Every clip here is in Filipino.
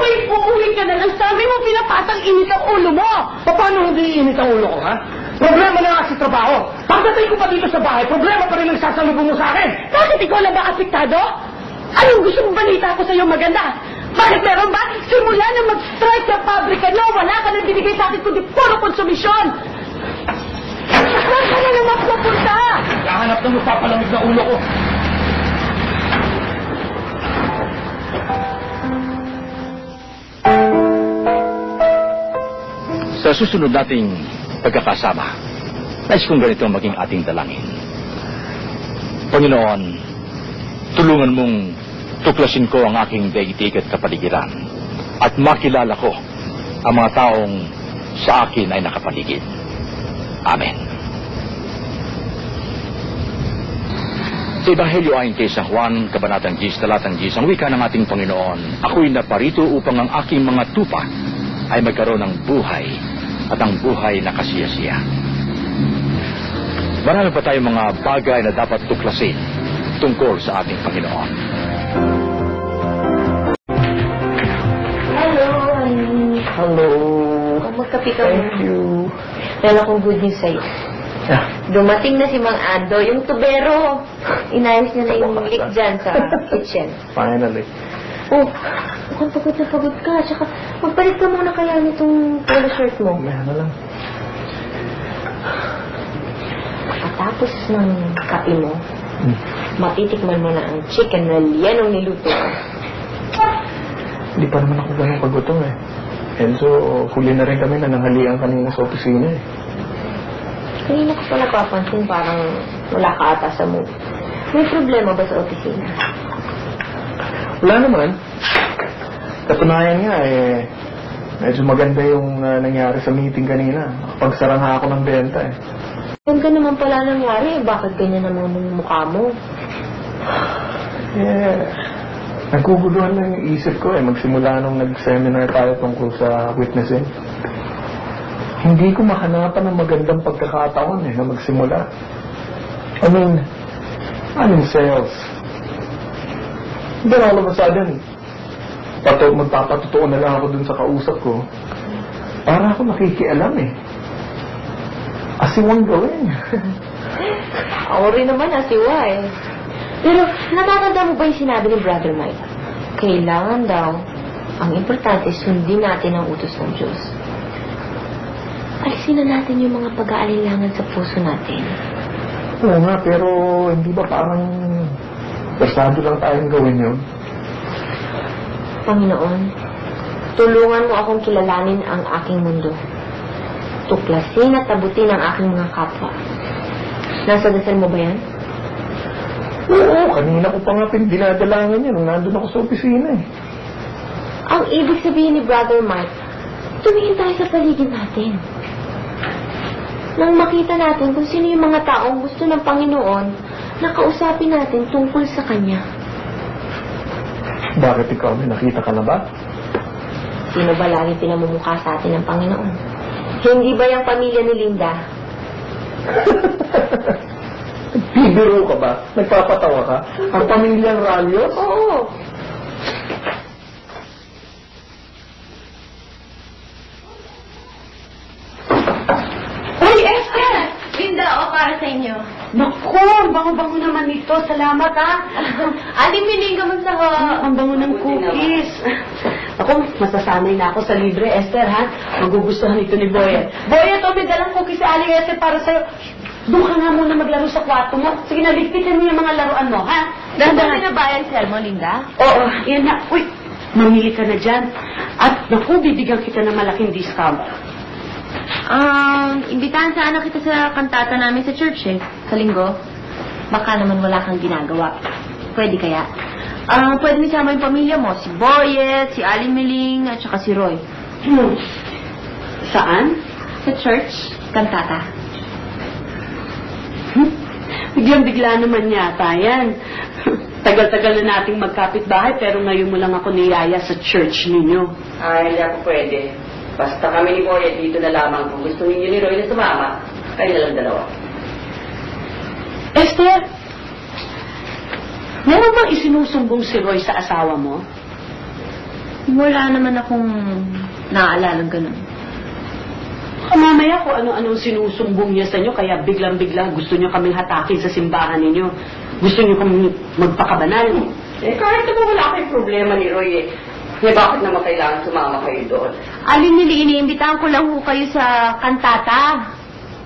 Abay, uuwi ka na lang. Sabi mo, pinapatang init ang ulo mo. Paano hindi init ang ulo ko, ha? Problema na nga si trabaho. Pagdating ko pa dito sa bahay, problema pa rin ang sasalubong mo sa akin. Bakit ikaw lang ba apektado? Anong gusto mong balita ko sa'yo maganda? Bakit meron ba? Simula na mag-strike sa pabrika na, wala ka nang binigay sa akin kundi puro konsumisyon. Saan ka na naman pupunta? Kahanap ng mapapalamig na ulo ko. Sa susunod nating pagkakasama, nais kong ganito ang maging ating dalangin. Panginoon, tulungan mong tuklasin ko ang aking daigdig at kapaligiran at makilala ko ang mga taong sa akin ay nakapaligid. Amen. Sa Ebanghelyo ayon kay San Juan, Kabanatang 10, Talatang 10, ang wika ng ating Panginoon, ako'y naparito upang ang aking mga tupa ay magkaroon ng buhay at ang buhay na kasiyasiya. Marami pa tayong mga bagay na dapat tuklasin tungkol sa ating Panginoon. Hello, honey. Hello. Magkapi ka Thank you. Dahil akong good news sa'yo. Dumating na si Mang Ando, yung tubero. Inayos niya na yung leak dyan sa kitchen. Finally. Oh, mukhang pagod na pagod ka. Tsaka, magpalit ka muna kaya nitong polo shirt mo. Ano lang. Pagkatapos ng kape mo, matitikman mo na ang chicken na yan ang niluto. Hindi pa naman ako ganun pagutom eh. Enzo, huli na rin kami na nanghalian kanina sa opisina eh. Kanina ko pa napapansin parang wala ka ata sa mood. May problema ba sa opisina? Wala naman. Katunayan nga eh, medyo maganda yung nangyari sa meeting kanina. Pagsara nga ako ng benta eh. Yan ka naman pala nangyari, bakit ganyan naman yung mukha mo? Naguguluhan lang yung isip ko eh, magsimula nung nag-seminar tayo tungkol sa witnessing. Hindi ko mahanapan ng magandang pagkakataon eh, na magsimula. I'm in sales. Then all of a sudden, magpapatotoo na lang ako dun sa kausap ko. Para ako nakikialam eh. Asiwang gawin. Ako rin naman, asiwa eh. Pero, natatanda mo ba yung sinabi ni Brother Mike? Kailangan daw, ang importante, sundin natin ang utos ng Diyos. Alisin na natin yung mga pag-aalinlangan sa puso natin. Oo nga, pero hindi ba parang basado lang tayong gawin yun? Panginoon, tulungan mo akong kilalanin ang aking mundo. Tuklasin at tabutin ang aking mga kapwa. Nasa dasal mo ba yan? Oo, kanina ko pa nga dinadalangan yan nung nandun ako sa opisina eh. Ang ibig sabihin ni Brother Mike, tumingin tayo sa paligid natin. Nang makita natin kung sino yung mga taong gusto ng Panginoon na kausapin natin tungkol sa Kanya. Bakit ikaw? May nakita ka na ba? Sino ba lagi pinamumukha sa atin ng Panginoon? Hindi ba yung pamilya ni Linda? Bibiro ka ba? Nagpapatawa ka? Ang pamilyang Ralios? Oo. Uy, Esther! Linda, para sa inyo. Naku, ang bango-bango naman nito. Salamat, ha? Aling miling ka man sa ang bango ng cookies. Ako, masasanay na ako sa libre, Esther, ha? Magugustuhan ito ni Boyet. Boyet, may dalang cookies sa Aling Esther para sa'yo. Doon ka nga muna maglaro sa kwarto mo. Sige na, ligpitin mo yung mga laruan mo, ha? Dahan na ba yan, sir mo, Linda? Oo, yan na. Uy, mamili ka na dyan. At naku, bibigyan kita ng malaking discount. Imbitahan sana kita sa kantata namin sa church eh, sa linggo. Baka naman wala kang ginagawa. Pwede kaya? Pwede mo sama yung pamilya mo, si Boyet, si Aling Miling, at saka si Roy. Saan? Sa church, kantata. Biglang-bigla naman yata yan. Tagal-tagal na nating magkapit-bahay pero ngayon mo lang ako niyaya sa church ninyo. Ay, hindi ako pwede. Basta kami ni Boyet dito na lamang. Kung gusto ninyo ni Roy na sumama, kayo na lang dalawa. Esther, meron bang isinusumbong si Roy sa asawa mo? Wala naman akong naaalala ganun. Mamaya kung ano-ano sinusumbong niya sa inyo, kaya biglang-bigla gusto niyo kaming hatakin sa simbahan ninyo. Gusto niyo kaming magpakabanal. Kahit naman wala kayong problema ni Roy bakit naman kailangan sumama kayo doon? Alin nili, iniimbitahan ko lang ho kayo sa kantata.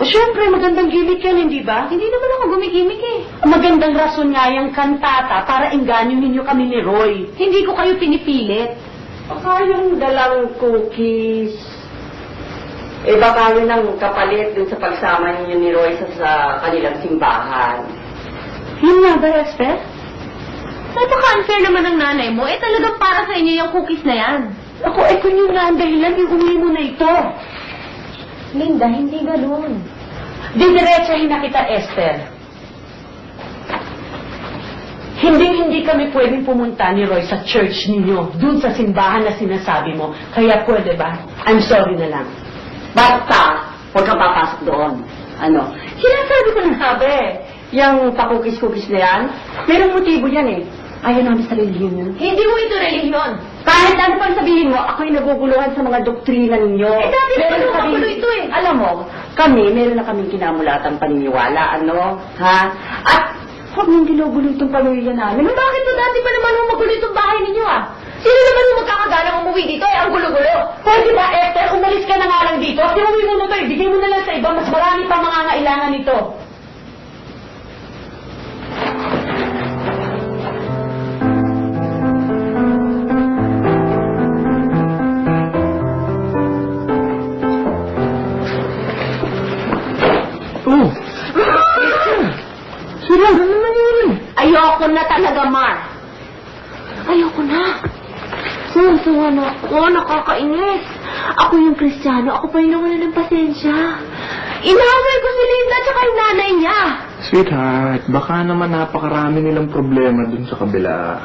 O syempre, magandang gimmick yan, hindi ba? Hindi naman ako gumigimik eh. Magandang rason nga yung kantata para engganyo ninyo kami ni Roy. Hindi ko kayo pinipilit. Baka yung dalang cookies, baka yun ang kapalit dun sa pagsama ninyo ni Roy sa kanilang simbahan. Yun nga ba, Esther? Napaka-unfair naman ng nanay mo. Talagang para sa inyo yung cookies na yan. Ako, kung yun nga ang dahilan, iuwi mo na ito. Linda, hindi ganoon. Didiretsahin na kita, Esther. Hindi kami pwedeng pumunta ni Roy sa church ninyo, dun sa simbahan na sinasabi mo. Kaya pwede ba? I'm sorry na lang. Basta, huwag kang papasok doon. Sinasabi ko na sabi. Yung pakukis-kukis na yan, merong motibo yan Ayaw namin sa relihiyon yun. Hindi mo ito relihiyon. Kahit ano pang sabihin mo, ako'y naguguluhan sa mga doktrina ninyo. Dati naman magulo ito Alam mo, meron na kaming kinamulatang paniniwala, ha? At huwag nang ginugulo itong pamilya namin. Bakit to dati pa naman magulo itong bahay ninyo Sino naman yung magkakagalang umuwi dito ang gulo-gulo? Pwede ba, Esther, umalis ka na nga lang dito? Sinuwi mo na ito, ibigay mo na lang sa iba, mas marami pa mga ngailangan nito. Ayoko na talaga, Mar. Ayoko na. Sawa na ako. Nakakainis. Ako yung Kristiyano. Ako pa yung nawala ng pasensya. Inaway ko si Linda at yung nanay niya. Sweetheart, baka naman napakarami nilang problema dun sa kabila.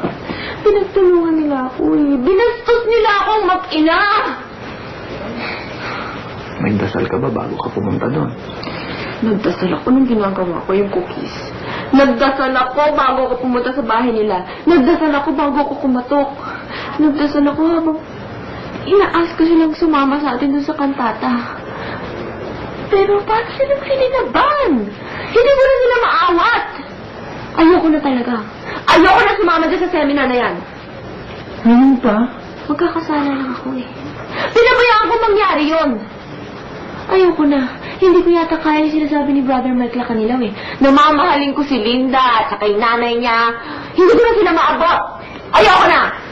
Pinagtulungan nila ako Binastos nila akong mag-ina. Nagdasal ka ba bago ka pumunta doon? Nagdasal ako nung ginagawa ko yung cookies. Nagdasal ako bago ako pumunta sa bahay nila. Nagdasal ako bago ako kumatok. Nagdasal ako habang inaas ko silang sumama sa atin doon sa kantata. Pero bakit silang sininaban? Hindi mo na sila maawat. Ayoko na talaga. Ayoko na sumama dyan sa seminar na yan. Ano pa? Magkakasala lang ako Pinabayaan ko mangyari yon. Ayoko na. Hindi ko yata kaya yung sinasabi ni Brother Mike la kanila Namamahalin ko si Linda at saka yung nanay niya. Hindi ko na sila maabot. Ayoko na!